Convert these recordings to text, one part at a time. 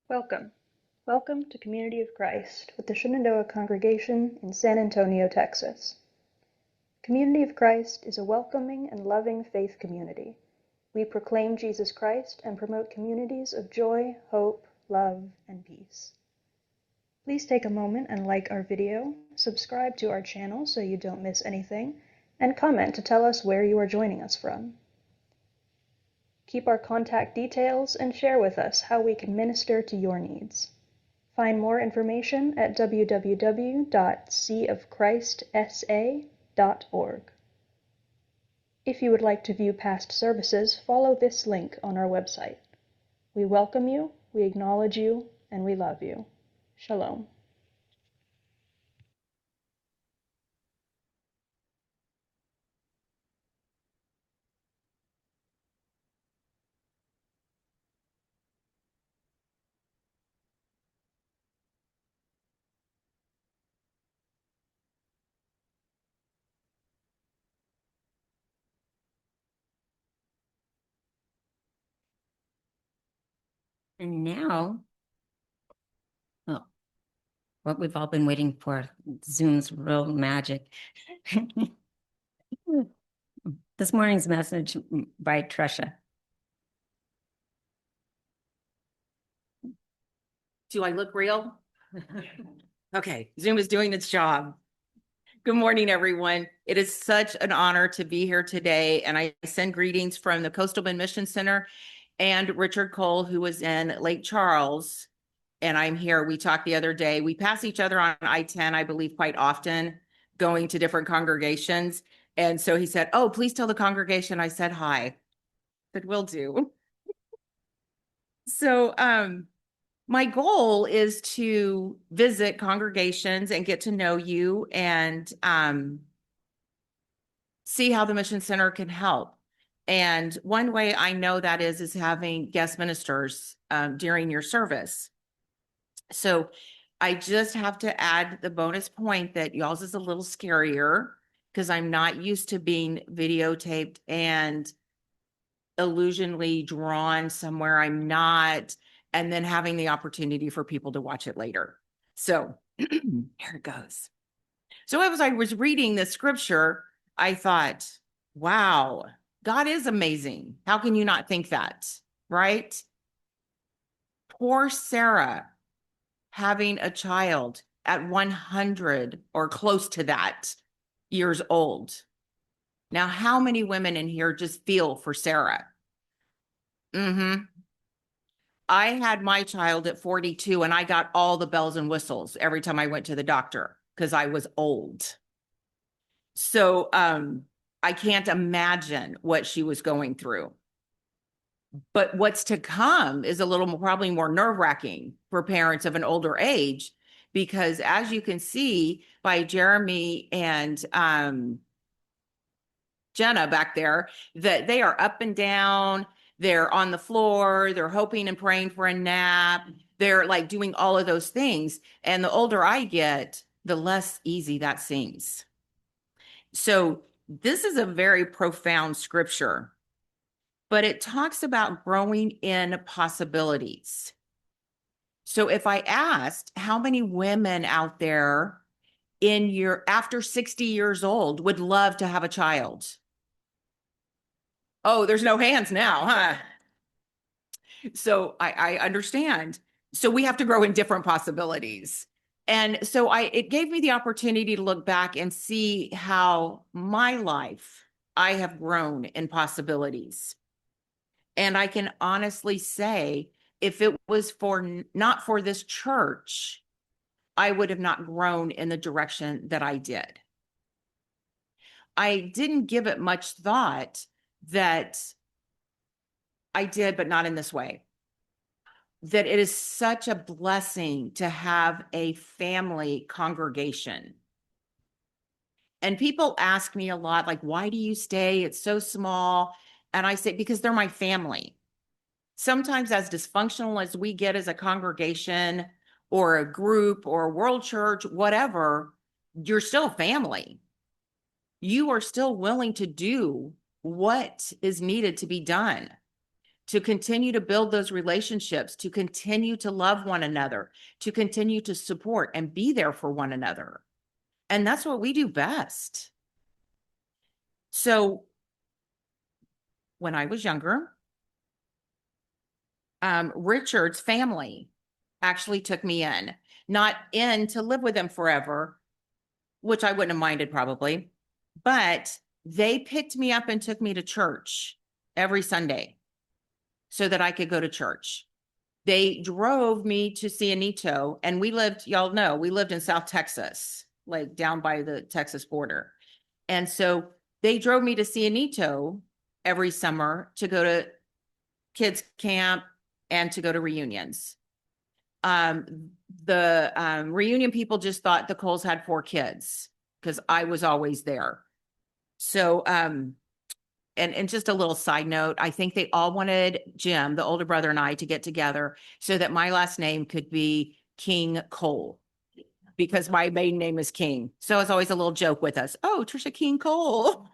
Welcome. Welcome to Community of Christ with the Shenandoah Congregation in San Antonio, Texas. Community of Christ is a welcoming and loving faith community. We proclaim Jesus Christ and promote communities of joy, hope, love, and peace. Please take a moment and like our video, subscribe to our channel so you don't miss anything, and comment to tell us where you are joining us from. Keep our contact details and share with us how we can minister to your needs. Find more information at www.seaofchristsa.org. If you would like to view past services, follow this link on our website. We welcome you, we acknowledge you, and we love you. Shalom. And now, oh, what we've all been waiting for, Zoom's real magic. This morning's message by Tresha. Do I look real? Okay, Zoom is doing its job. Good morning, everyone. It is such an honor to be here today, and I send greetings from the Coastal Bend Mission Center and Richard Cole, who was in Lake Charles, and I'm here. We talked the other day. We pass each other on I-10, I believe, quite often, going to different congregations. And so he said, "Oh, please tell the congregation I said hi." I said, "Will do." So my goal is to visit congregations and get to know you and see how the Mission Center can help. And one way I know that is having guest ministers during your service. So I just have to add the bonus point that y'all's is a little scarier because I'm not used to being videotaped and illusionally drawn somewhere I'm not, and then having the opportunity for people to watch it later. So here it goes. So as I was reading the scripture, I thought, wow, God is amazing. How can you not think that, right? Poor Sarah having a child at 100 or close to that years old. Now, how many women in here just feel for Sarah? I had my child at 42 and I got all the bells and whistles every time I went to the doctor because I was old. So I can't imagine what she was going through. But what's to come is a little probably more nerve-wracking for parents of an older age, because as you can see by Jeremy and Jenna back there, that they are up and down, they're on the floor, they're hoping and praying for a nap, they're like doing all of those things. And the older I get, the less easy that seems. So this is a very profound scripture, but it talks about growing in possibilities. So if I asked how many women out there in your after 60 years old would love to have a child? Oh, there's no hands now, huh? So I understand. So we have to grow in different possibilities. And so it gave me the opportunity to look back and see how my life, I have grown in possibilities. And I can honestly say, if it was not for this church, I would have not grown in the direction that I did. I didn't give it much thought that I did, but not in this way. That it is such a blessing to have a family congregation. And people ask me a lot, like, why do you stay? It's so small. And I say, because they're my family. Sometimes, as dysfunctional as we get as a congregation or a group or a world church, whatever, you're still family. You are still willing to do what is needed to be done. to continue to build those relationships, to continue to love one another, to continue to support and be there for one another. And that's what we do best. So when I was younger, Richard's family actually took me in, not in to live with them forever, which I wouldn't have minded probably, but they picked me up and took me to church every Sunday so that I could go to church. They drove me to Cienito, and we lived, y'all know, we lived in South Texas, like down by the Texas border. And so they drove me to Cienito every summer to go to kids camp and to go to reunions. The reunion people just thought the Coles had 4 kids because I was always there. So, and just a little side note, I think they all wanted Jim, the older brother, and I to get together so that my last name could be King Cole, because my maiden name is King. So it's always a little joke with us. Oh, Tresha King Cole.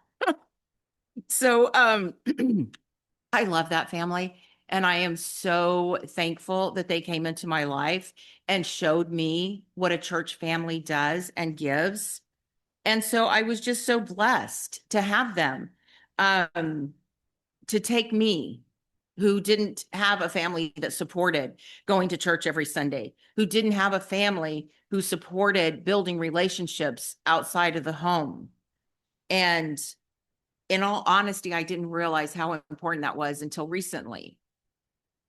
So I love that family. And I am so thankful that they came into my life and showed me what a church family does and gives. And so I was just so blessed to have them, to take me, who didn't have a family that supported going to church every Sunday, who didn't have a family who supported building relationships outside of the home. And in all honesty, I didn't realize how important that was until recently.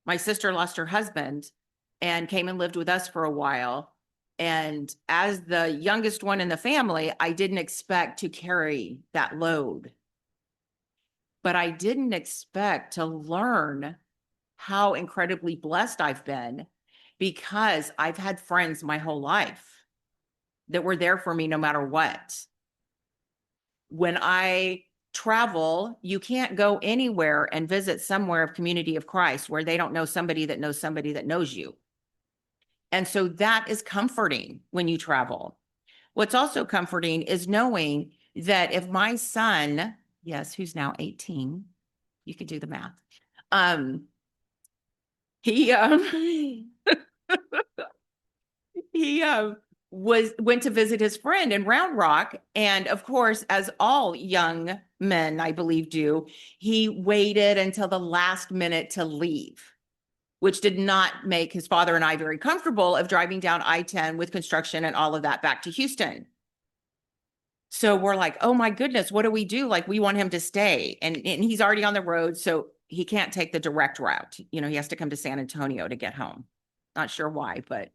My sister lost her husband and came and lived with us for a while. And as the youngest one in the family, I didn't expect to carry that load. But I didn't expect to learn how incredibly blessed I've been, because I've had friends my whole life that were there for me no matter what. When I travel, you can't go anywhere and visit somewhere of Community of Christ where they don't know somebody that knows somebody that knows you. And so that is comforting when you travel. What's also comforting is knowing that if my son, yes, who's now 18, you could do the math. He he went to visit his friend in Round Rock, and of course, as all young men, I believe, do, he waited until the last minute to leave, which did not make his father and I very comfortable of driving down I-10 with construction and all of that back to Houston. So we're like, oh my goodness, what do we do? Like, we want him to stay, and he's already on the road, so he can't take the direct route. You know, he has to come to San Antonio to get home. Not sure why, but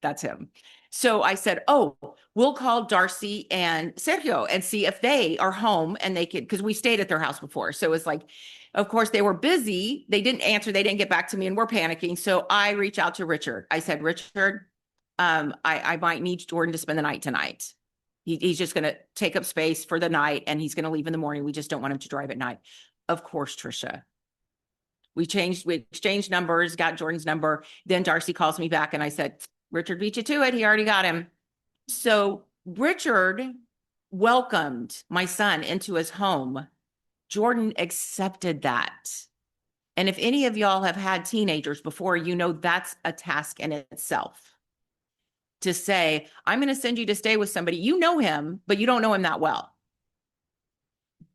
that's him. So I said, oh, we'll call Darcy and Sergio and see if they are home and they could, because we stayed at their house before. So it was like, of course, they were busy. They didn't answer. They didn't get back to me, and we're panicking. So I reach out to Richard. I said, Richard, I might need Jordan to spend the night tonight. He's just going to take up space for the night, and he's going to leave in the morning. We just don't want him to drive at night. Of course, Tresha. We exchanged numbers, got Jordan's number. Then Darcy calls me back, and I said, Richard beat you to it. He already got him. So Richard welcomed my son into his home. Jordan accepted that. And if any of y'all have had teenagers before, you know that's a task in itself. To say, I'm going to send you to stay with somebody, you know him, but you don't know him that well.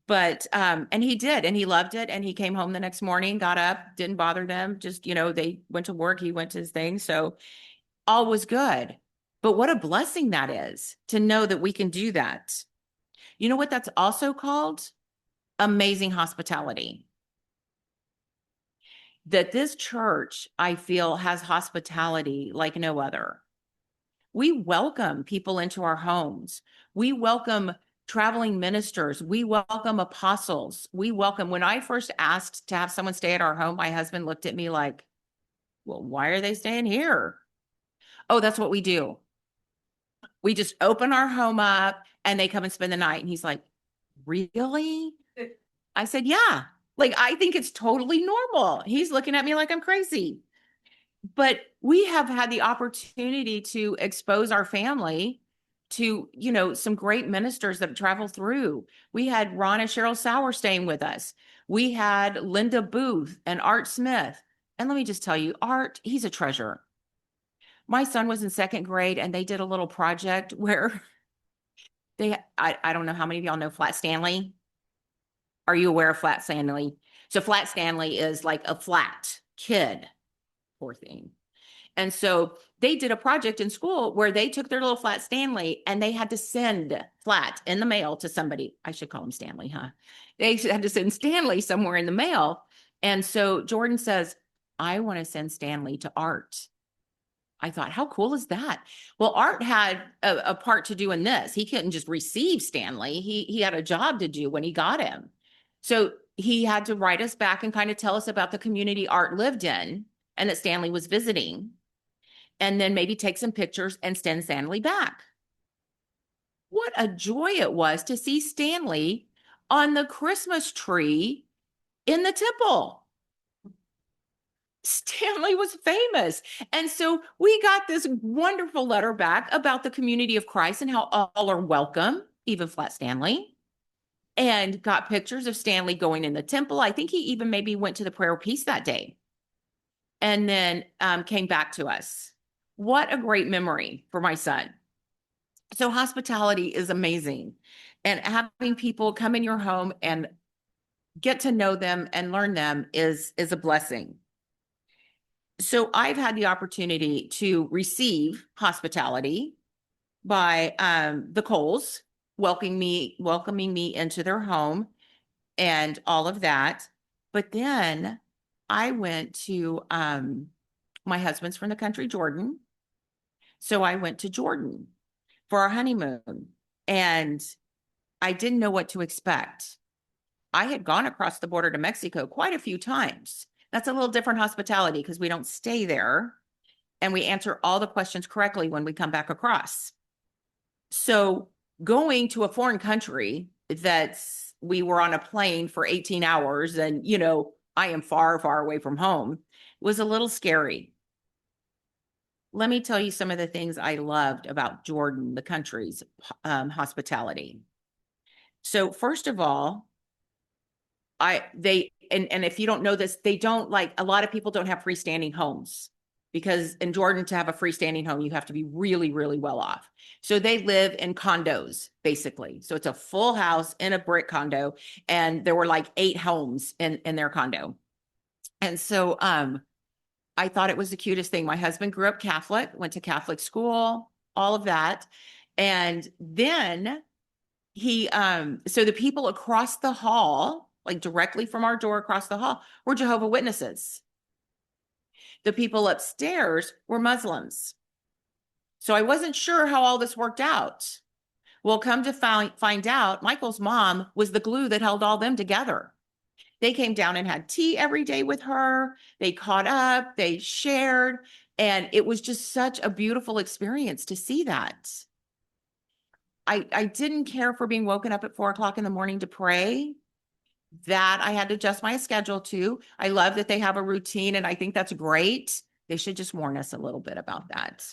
But, and he did, and he loved it. And he came home the next morning, got up, didn't bother them. Just, you know, they went to work, he went to his thing. So all was good. But what a blessing that is to know that we can do that. You know what that's also called? Amazing hospitality. That this church, I feel, has hospitality like no other. We welcome people into our homes. We welcome traveling ministers. We welcome apostles. We welcome, when I first asked to have someone stay at our home, my husband looked at me like, well, why are they staying here? Oh, that's what we do. We just open our home up and they come and spend the night. And he's like, really? I said, yeah. Like, I think it's totally normal. He's looking at me like I'm crazy. But we have had the opportunity to expose our family to, you know, some great ministers that travel through. We had Ron and Cheryl Sauer staying with us. We had Linda Booth and Art Smith. And let me just tell you, Art, he's a treasure. My son was in second grade and they did a little project where I don't know how many of y'all know Flat Stanley. Are you aware of Flat Stanley? So Flat Stanley is like a flat kid, poor thing. And so they did a project in school where they took their little Flat Stanley and they had to send Flat in the mail to somebody. I should call him Stanley, huh? They had to send Stanley somewhere in the mail. And so Jordan says, I want to send Stanley to Art. I thought, how cool is that? Well, Art had a part to do in this. He couldn't just receive Stanley. He had a job to do when he got him. So he had to write us back and kind of tell us about the community Art lived in and that Stanley was visiting, and then maybe take some pictures and send Stanley back. What a joy it was to see Stanley on the Christmas tree in the temple. Stanley was famous. And so we got this wonderful letter back about the community of Christ and how all are welcome, even Flat Stanley, and got pictures of Stanley going in the temple. I think he even maybe went to the prayer of peace that day and then came back to us. What a great memory for my son. So hospitality is amazing. And having people come in your home and get to know them and learn them is a blessing. So I've had the opportunity to receive hospitality by the Coles welcoming me into their home and all of that. But then I went to my husband's from the country, Jordan. So I went to Jordan for our honeymoon, and I didn't know what to expect. I had gone across the border to Mexico quite a few times. That's a little different hospitality because we don't stay there and we answer all the questions correctly when we come back across. So going to a foreign country we were on a plane for 18 hours and, I am far, far away from home was a little scary. Let me tell you some of the things I loved about Jordan, the country's hospitality. So first of all, and if you don't know this, they don't a lot of people don't have freestanding homes because in Jordan to have a freestanding home, you have to be really, really well off. So they live in condos basically. So it's a full house in a brick condo. And there were 8 homes in their condo. And so, I thought it was the cutest thing. My husband grew up Catholic, went to Catholic school, all of that. And then so the people across the hall, directly from our door across the hall, were Jehovah's Witnesses. The people upstairs were Muslims. So I wasn't sure how all this worked out. Well, come to find out, Michael's mom was the glue that held all them together. They came down and had tea every day with her. They caught up, they shared, and it was just such a beautiful experience to see that. I didn't care for being woken up at 4:00 in the morning to pray. That I had to adjust my schedule to. I love that they have a routine, and I think that's great. They should just warn us a little bit about that.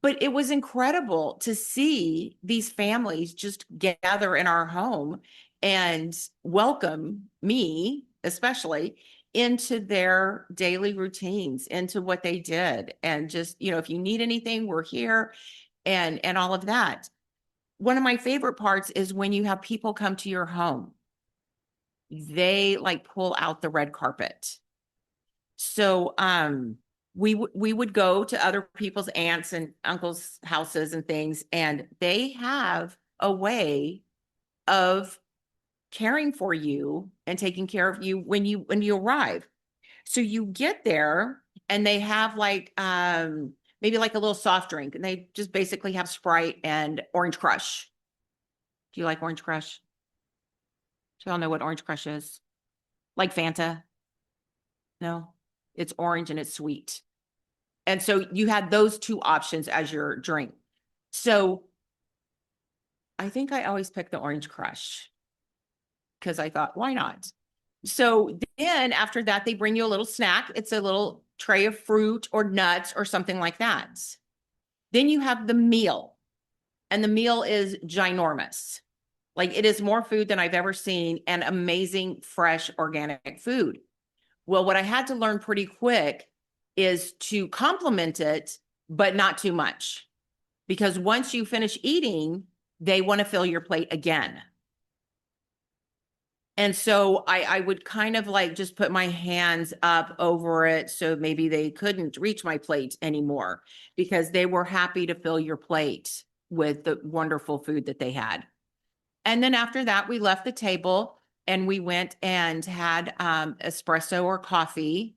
But it was incredible to see these families just gather in our home and welcome me, especially, into their daily routines, into what they did. And just, if you need anything, we're here and all of that. One of my favorite parts is when you have people come to your home. They pull out the red carpet. So, we would go to other people's aunts and uncles' houses and things, and they have a way of caring for you and taking care of you when you arrive. So you get there and they have maybe a little soft drink, and they just basically have Sprite and Orange Crush. Do you like Orange Crush? Do y'all know what Orange Crush is? Like Fanta? No, it's orange and it's sweet. And so you had those 2 options as your drink. So I think I always pick the Orange Crush because I thought, why not? So then after that, they bring you a little snack. It's a little tray of fruit or nuts or something like that. Then you have the meal, and the meal is ginormous. Like it is more food than I've ever seen and amazing, fresh, organic food. Well, what I had to learn pretty quick is to complement it, but not too much. Because once you finish eating, they want to fill your plate again. And so I would kind of like just put my hands up over it so maybe they couldn't reach my plate anymore because they were happy to fill your plate with the wonderful food that they had. And then after that, we left the table and we went and had espresso or coffee.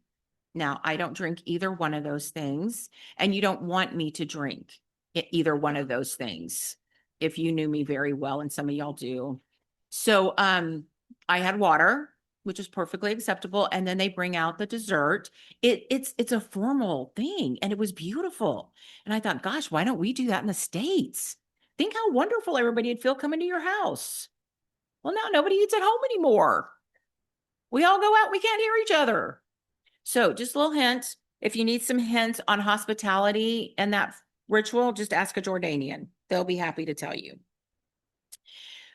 Now, I don't drink either one of those things, and you don't want me to drink either one of those things if you knew me very well, and some of y'all do. So I had water, which is perfectly acceptable, and then they bring out the dessert. It's a formal thing, and it was beautiful. And I thought, gosh, why don't we do that in the States? Think how wonderful everybody'd feel coming to your house. Well, now nobody eats at home anymore. We all go out, we can't hear each other. So just a little hint, if you need some hints on hospitality and that ritual, just ask a Jordanian. They'll be happy to tell you.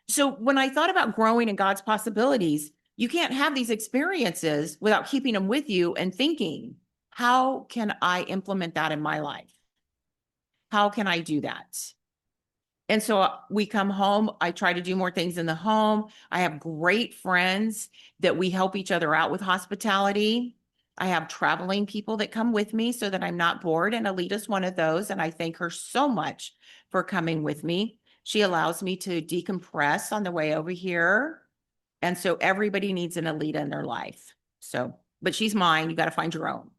So when I thought about growing in God's possibilities, you can't have these experiences without keeping them with you and thinking, how can I implement that in my life? How can I do that? And so we come home. I try to do more things in the home. I have great friends that we help each other out with hospitality. I have traveling people that come with me so that I'm not bored. And Alita's one of those. And I thank her so much for coming with me. She allows me to decompress on the way over here. And so everybody needs an Alita in their life. So, but she's mine. You got to find your own.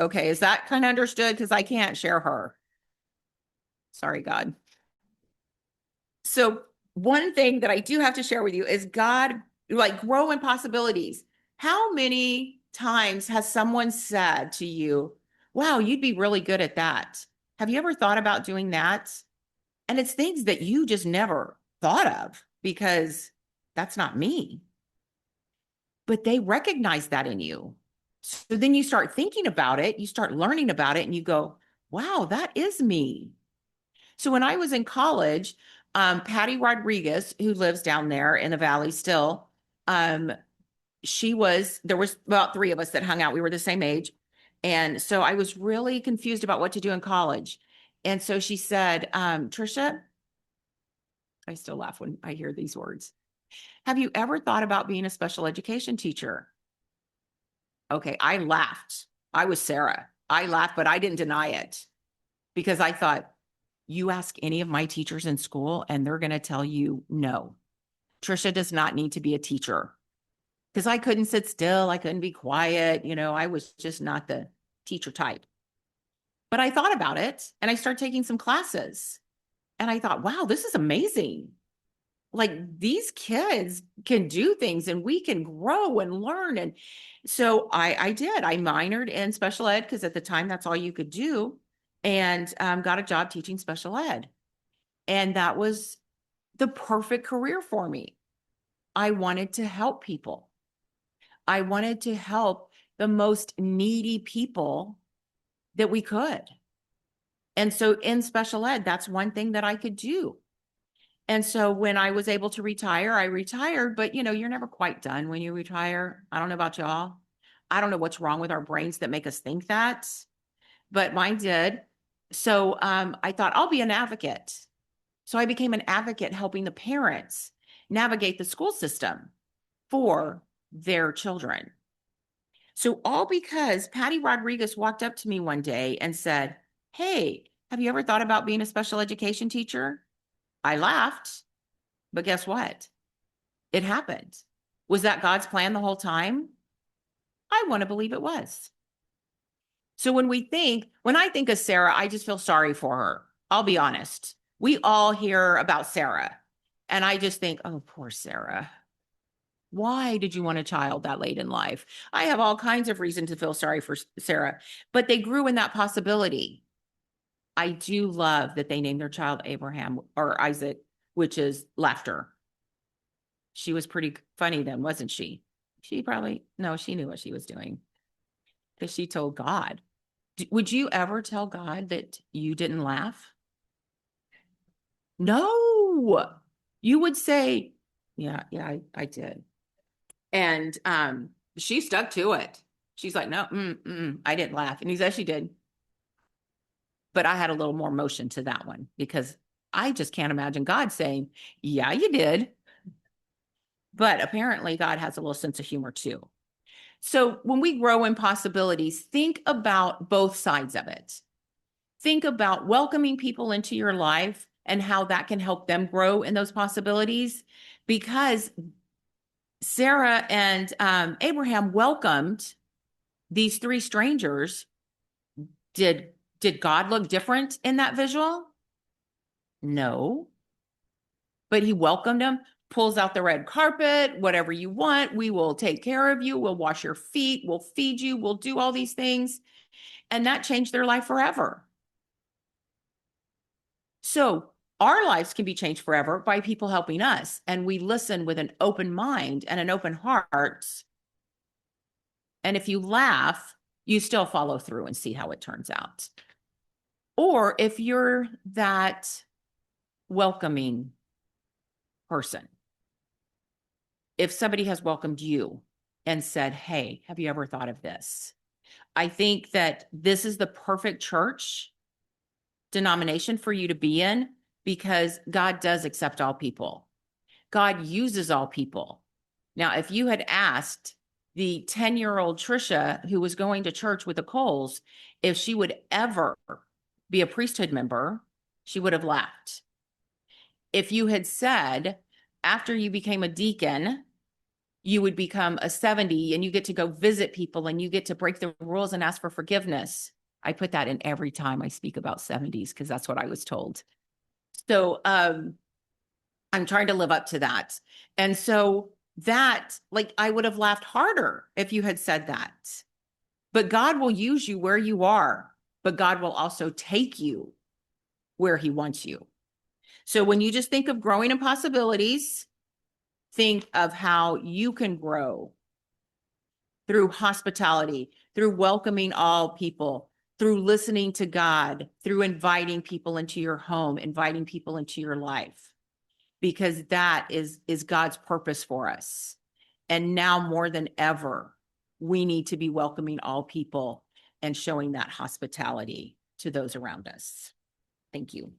Okay. Is that kind of understood? Because I can't share her. Sorry, God. So one thing that I do have to share with you is God, like grow in possibilities. How many times has someone said to you, wow, you'd be really good at that? Have you ever thought about doing that? And it's things that you just never thought of because that's not me. But they recognize that in you. So then you start thinking about it, you start learning about it, and you go, wow, that is me. So when I was in college, Patty Rodriguez, who lives down there in the valley still, um, there was about three of us that hung out. We were the same age. And so I was really confused about what to do in college. And so she said, Tresha, I still laugh when I hear these words. Have you ever thought about being a special education teacher? Okay, I laughed. I was Sarah. I laughed, but I didn't deny it because I thought, you ask any of my teachers in school and they're going to tell you no. Tresha does not need to be a teacher because I couldn't sit still. I couldn't be quiet. I was just not the teacher type. But I thought about it and I started taking some classes and I thought, wow, this is amazing. Like these kids can do things and we can grow and learn. And so I did. I minored in special ed because at the time that's all you could do, and got a job teaching special ed. And that was the perfect career for me. I wanted to help people. I wanted to help the most needy people that we could. And so in special ed, that's one thing that I could do. And so when I was able to retire, I retired, but you're never quite done when you retire. I don't know about y'all. I don't know what's wrong with our brains that make us think that, but mine did. So I thought I'll be an advocate. So I became an advocate helping the parents navigate the school system for their children. So all because Patty Rodriguez walked up to me one day and said, hey, have you ever thought about being a special education teacher? I laughed, but guess what? It happened. Was that God's plan the whole time? I want to believe it was. So when I think of Sarah, I just feel sorry for her. I'll be honest. We all hear about Sarah. And I just think, oh, poor Sarah. Why did you want a child that late in life? I have all kinds of reason to feel sorry for Sarah, but they grew in that possibility. I do love that they named their child Abraham or Isaac, which is laughter. She was pretty funny then, wasn't she? She knew what she was doing because she told God. Would you ever tell God that you didn't laugh? No, no, you would say, yeah, I did. And she stuck to it. She's like, no, I didn't laugh. And he said she did. But I had a little more motion to that one because I just can't imagine God saying, yeah, you did. But apparently God has a little sense of humor too. So when we grow in possibilities, think about both sides of it. Think about welcoming people into your life and how that can help them grow in those possibilities. Because Sarah and Abraham welcomed these three strangers. Did God look different in that visual? No. But he welcomed them, pulls out the red carpet, whatever you want, we will take care of you, we'll wash your feet, we'll feed you, we'll do all these things. And that changed their life forever. So our lives can be changed forever by people helping us. And we listen with an open mind and an open heart. And if you laugh, you still follow through and see how it turns out. Or if you're that welcoming person, if somebody has welcomed you and said, hey, have you ever thought of this? I think that this is the perfect church denomination for you to be in because God does accept all people. God uses all people. Now, if you had asked the 10-year-old Tresha who was going to church with the Coles if she would ever be a priesthood member, she would have laughed. If you had said after you became a deacon, you would become a 70 and you get to go visit people and you get to break the rules and ask for forgiveness. I put that in every time I speak about 70s because that's what I was told. So I'm trying to live up to that. And so that, like, I would have laughed harder if you had said that. But God will use you where you are, but God will also take you where he wants you. So when you just think of growing in possibilities, think of how you can grow through hospitality, through welcoming all people, through listening to God, through inviting people into your home, inviting people into your life, because that is God's purpose for us. And now more than ever, we need to be welcoming all people and showing that hospitality to those around us. Thank you.